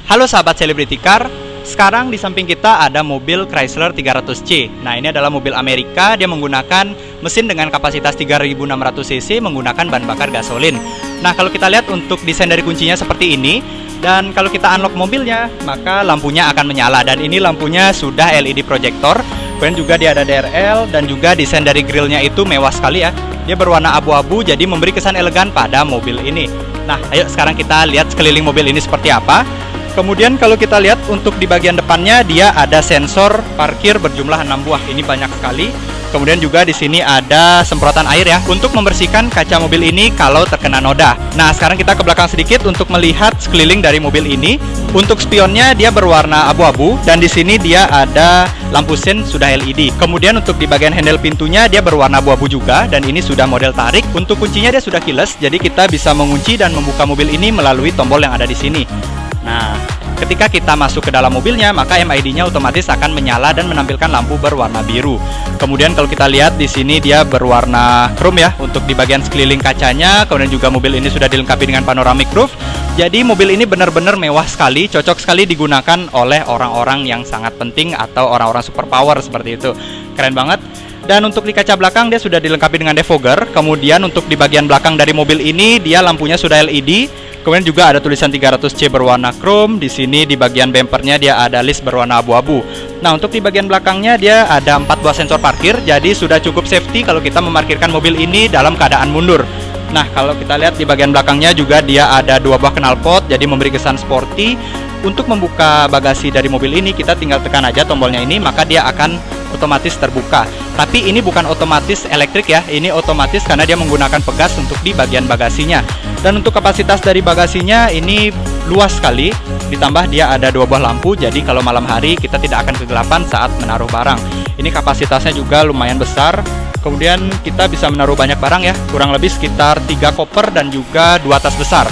Halo sahabat Celebrity Car, sekarang di samping kita ada mobil Chrysler 300C. Nah, ini adalah mobil Amerika, dia menggunakan mesin dengan kapasitas 3600 cc menggunakan bahan bakar gasolin. Nah, kalau kita lihat untuk desain dari kuncinya seperti ini, dan kalau kita unlock mobilnya, maka lampunya akan menyala. Dan ini lampunya sudah LED projector. Kemudian juga dia ada DRL, dan juga desain dari grillnya itu mewah sekali ya. Dia berwarna abu-abu, jadi memberi kesan elegan pada mobil ini. Nah, ayo sekarang kita lihat sekeliling mobil ini seperti apa. Kemudian kalau kita lihat untuk di bagian depannya dia ada sensor parkir berjumlah 6 buah. Ini banyak sekali. Kemudian juga di sini ada semprotan air ya untuk membersihkan kaca mobil ini kalau terkena noda. Nah, sekarang kita ke belakang sedikit untuk melihat sekeliling dari mobil ini. Untuk spionnya dia berwarna abu-abu dan di sini dia ada lampu sen sudah LED. Kemudian untuk di bagian handle pintunya dia berwarna abu-abu juga dan ini sudah model tarik. Untuk kuncinya dia sudah keyless, jadi kita bisa mengunci dan membuka mobil ini melalui tombol yang ada di sini. Nah, ketika kita masuk ke dalam mobilnya, maka MID-nya otomatis akan menyala dan menampilkan lampu berwarna biru. Kemudian kalau kita lihat di sini dia berwarna chrome ya untuk di bagian sekeliling kacanya. Kemudian juga mobil ini sudah dilengkapi dengan panoramic roof. Jadi mobil ini benar-benar mewah sekali, cocok sekali digunakan oleh orang-orang yang sangat penting atau orang-orang superpower seperti itu. Keren banget. Dan untuk di kaca belakang dia sudah dilengkapi dengan defogger. Kemudian untuk di bagian belakang dari mobil ini dia lampunya sudah LED. Kemudian juga ada tulisan 300C berwarna chrome. Di sini di bagian bumpernya dia ada list berwarna abu-abu. Nah, untuk di bagian belakangnya dia ada 4 buah sensor parkir. Jadi sudah cukup safety kalau kita memarkirkan mobil ini dalam keadaan mundur. Nah, kalau kita lihat di bagian belakangnya juga dia ada 2 buah knalpot. Jadi memberi kesan sporty. Untuk membuka bagasi dari mobil ini kita tinggal tekan aja tombolnya ini, maka dia akan otomatis terbuka. Tapi ini bukan otomatis elektrik ya, ini otomatis karena dia menggunakan pegas untuk di bagian bagasinya. Dan untuk kapasitas dari bagasinya ini luas sekali, ditambah dia ada 2 buah lampu, jadi kalau malam hari kita tidak akan kegelapan saat menaruh barang. Ini kapasitasnya juga lumayan besar. Kemudian kita bisa menaruh banyak barang ya, kurang lebih sekitar 3 koper dan juga 2 tas besar.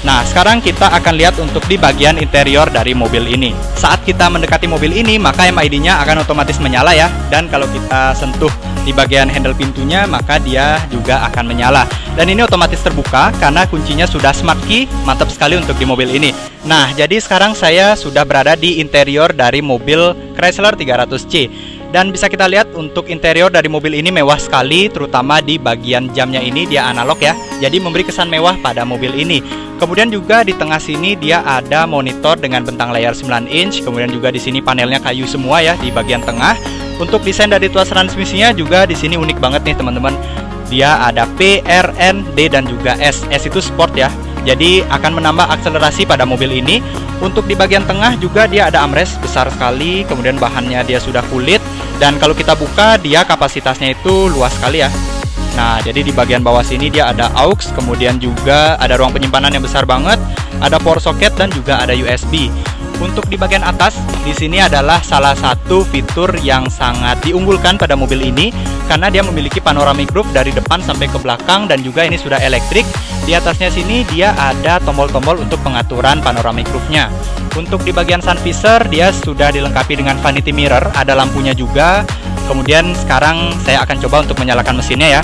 Nah, sekarang kita akan lihat untuk di bagian interior dari mobil ini. Saat kita mendekati mobil ini, maka MID-nya akan otomatis menyala ya. Dan kalau kita sentuh di bagian handle pintunya, maka dia juga akan menyala. Dan ini otomatis terbuka karena kuncinya sudah smart key. Mantap sekali untuk di mobil ini. Nah, jadi sekarang saya sudah berada di interior dari mobil Chrysler 300C. Dan bisa kita lihat untuk interior dari mobil ini mewah sekali, terutama di bagian jamnya ini dia analog ya. Jadi memberi kesan mewah pada mobil ini. Kemudian juga di tengah sini dia ada monitor dengan bentang layar 9 inch. Kemudian juga di sini panelnya kayu semua ya di bagian tengah. Untuk desain dari tuas transmisinya juga di sini unik banget nih teman-teman. Dia ada P, R, N, D dan juga S. S itu sport ya. Jadi akan menambah akselerasi pada mobil ini. Untuk di bagian tengah juga dia ada armrest besar sekali. Kemudian bahannya dia sudah kulit. Dan kalau kita buka dia kapasitasnya itu luas sekali ya. Nah, jadi di bagian bawah sini dia ada aux, kemudian juga ada ruang penyimpanan yang besar banget, ada power socket dan juga ada USB. Untuk di bagian atas, di sini adalah salah satu fitur yang sangat diunggulkan pada mobil ini karena dia memiliki panoramic roof dari depan sampai ke belakang dan juga ini sudah elektrik. Di atasnya sini dia ada tombol-tombol untuk pengaturan panoramic roofnya. Untuk di bagian sun visor dia sudah dilengkapi dengan vanity mirror, ada lampunya juga. Kemudian sekarang saya akan coba untuk menyalakan mesinnya ya.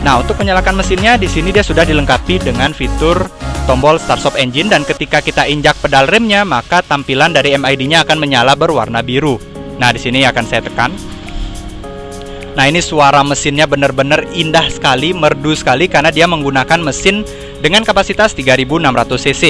Nah, untuk menyalakan mesinnya di sini dia sudah dilengkapi dengan fitur tombol start stop engine dan ketika kita injak pedal remnya maka tampilan dari MID-nya akan menyala berwarna biru. Nah, di sini akan saya tekan. Nah, ini suara mesinnya benar-benar indah sekali, merdu sekali karena dia menggunakan mesin dengan kapasitas 3600 cc.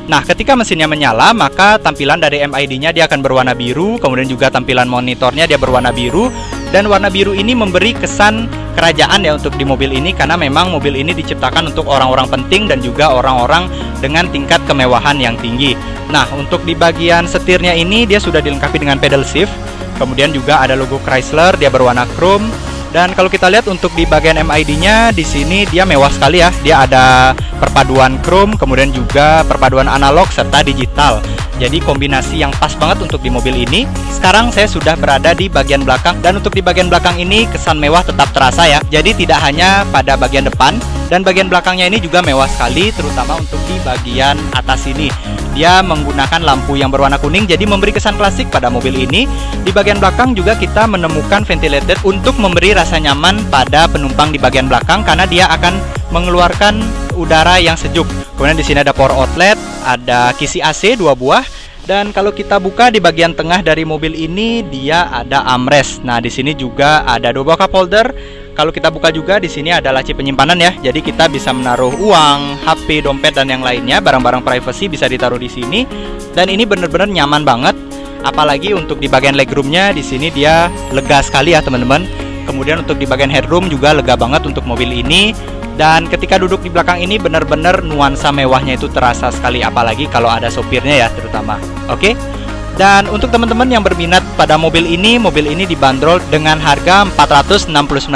Nah, ketika mesinnya menyala, maka tampilan dari MID-nya dia akan berwarna biru, kemudian juga tampilan monitornya dia berwarna biru, dan warna biru ini memberi kesan kerajaan ya untuk di mobil ini, karena memang mobil ini diciptakan untuk orang-orang penting dan juga orang-orang dengan tingkat kemewahan yang tinggi. Nah, untuk di bagian setirnya ini dia sudah dilengkapi dengan pedal shift, kemudian juga ada logo Chrysler, dia berwarna chrome. Dan kalau kita lihat untuk di bagian MID-nya di sini dia mewah sekali ya. Dia ada perpaduan chrome, kemudian juga perpaduan analog serta digital. Jadi kombinasi yang pas banget untuk di mobil ini. Sekarang saya sudah berada di bagian belakang dan untuk di bagian belakang ini kesan mewah tetap terasa ya. Jadi tidak hanya pada bagian depan dan bagian belakangnya ini juga mewah sekali, terutama untuk di bagian atas ini. Dia menggunakan lampu yang berwarna kuning jadi memberi kesan klasik pada mobil ini. Di bagian belakang juga kita menemukan ventilator untuk memberi rasa nyaman pada penumpang di bagian belakang karena dia akan mengeluarkan udara yang sejuk. Kemudian di sini ada power outlet, ada kisi AC 2 buah, Dan kalau kita buka di bagian tengah dari mobil ini, dia ada armrest. Nah, di sini juga ada 2 buah cup holder. Kalau kita buka juga di sini ada laci penyimpanan ya. Jadi kita bisa menaruh uang, HP, dompet dan yang lainnya, barang-barang privacy bisa ditaruh di sini. Dan ini bener-bener nyaman banget. Apalagi untuk di bagian legroomnya, di sini dia lega sekali ya teman-teman. Kemudian untuk di bagian headroom juga lega banget untuk mobil ini. Dan ketika duduk di belakang ini benar-benar nuansa mewahnya itu terasa sekali, apalagi kalau ada sopirnya ya terutama. Oke. Dan untuk teman-teman yang berminat pada mobil ini dibanderol dengan harga 469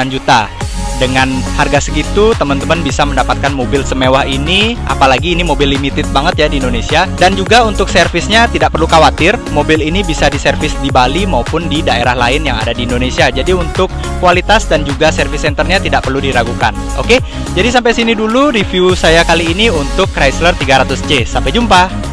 juta. Dengan harga segitu teman-teman bisa mendapatkan mobil semewah ini, apalagi ini mobil limited banget ya di Indonesia. Dan juga untuk servisnya tidak perlu khawatir, mobil ini bisa diservis di Bali maupun di daerah lain yang ada di Indonesia. Jadi untuk kualitas dan juga service centernya tidak perlu diragukan. Oke, jadi sampai sini dulu review saya kali ini untuk Chrysler 300C. Sampai jumpa.